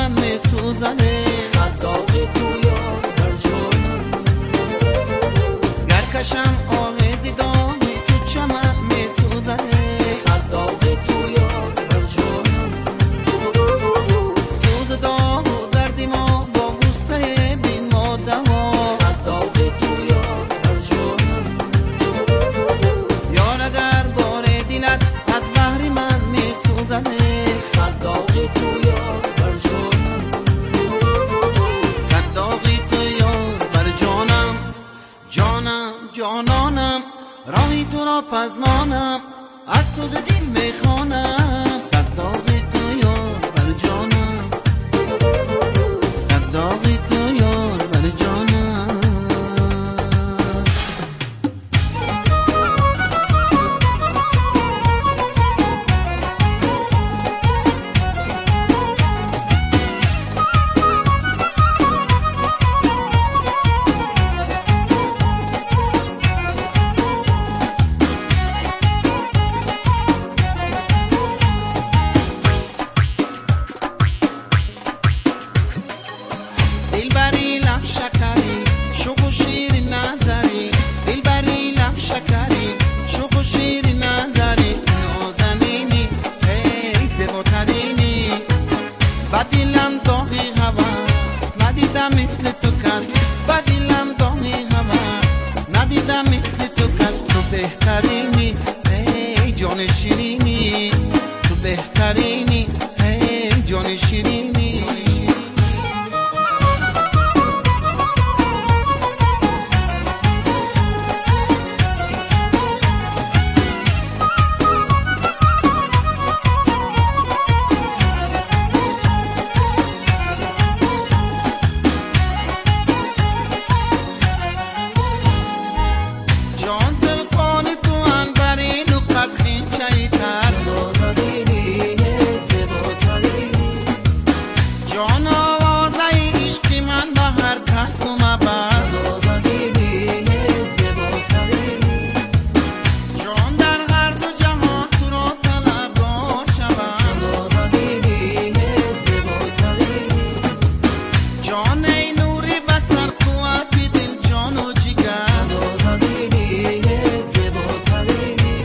من میسوزنه، صد داغ تو یار بر جانم. گرکشم آویزی داغی تو چمن میسوزنه، صد داغ تو یار بر جانم. سوز داغ و دردی ما با غصه بین ما دوا، صد داغ تو یار بر جانم. یار اگر بار دلت از بحر من میسوزنه، صد داغ تو یار بر جانم. صد داغی تو یار بر جانم، جانم جانانم، راهی تو را پزمانم، از سوز دل میخوانم. صد داغی تو یار بر جانم، صد داغی تو یار بر جانم. دلبری لب شکری شوق و شیر نظری، دلبری لب شکری شوق و شیر نظری، نازنینی ای زیباترینی، با دلم داغی هوس ندیدم مثل تو کس، با دلم داغی هوس ندیدم مثل تو کس. تو بهترینی ای جان شیرینی، تو بهترینی ای جان شیرینی. جان زلفان تو انبرین و قد خینچه‌ای تر، نازنینی زیباترینی. جان آوازه عشق من به هر کس تو مبر، نازنینی زیباترینی. جان در هر دو جهان تو را طلبکار شوم. نازنینی زیباترینی. جان ای نوری بسر قوت دل جان و جگر، نازنینی زیباترینی.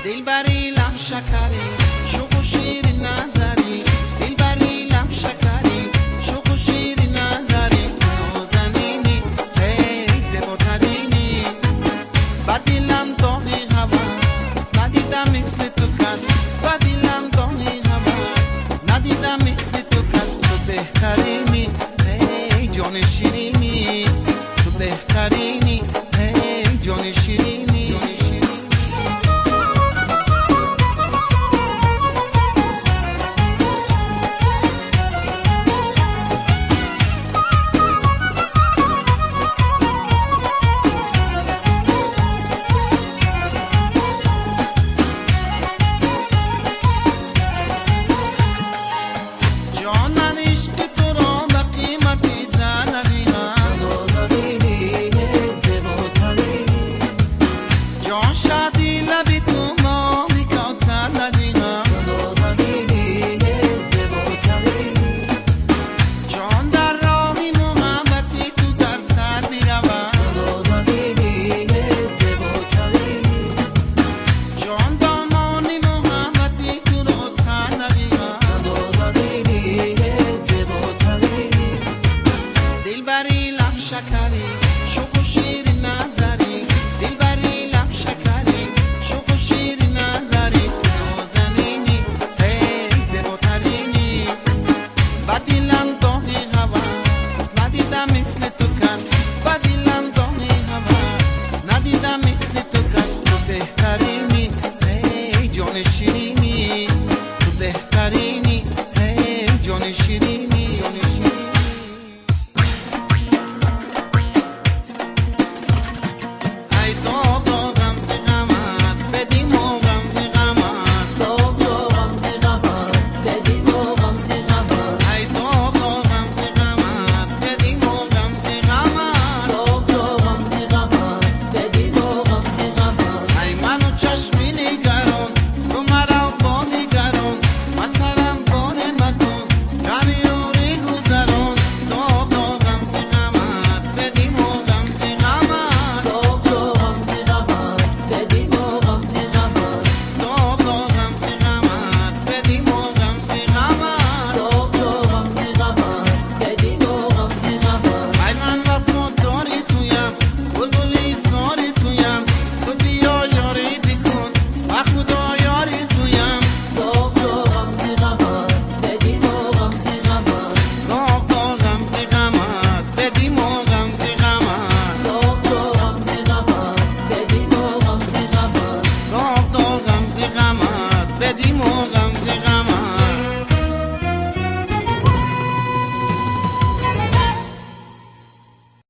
دلبری لب شکری شوق و شیر نظری، دلبری لب شکری شوق و شیر نظری، نازنینی ای زیباترینی، با دلم داغی هوس ندیدم مثل تو کس، با دلم داغی هوس ندیدم مثل تو کس. تو بهترینی ای جان شیرینی، تو بهترینی ای جان شیرینی. جان من عشق تو را به قیمتی زر ندیدم، نازنینی زیباترینی. جان شادی لبی تو ماهی کوثر ندیدم، نازنینی زیباترینی. جان در راهی محبتی تو در سر میروم، نازنینی زیباترینی. جان دامانی محبتی تو را سر ندیدم، نازنینی زیباترینی. دلبری لب شکری شوق و شیر نظری، دلبری لب شکری شوق و شیر نظری، نازنینی ای زیباترینی، با دلم داغی هوس ندیدم مثل تو کس، با دلم داغی هوس ندیدم مثل تو کس. تو بهترینی ای جان شیرینی، تو بهترینی ای جان شیرینی.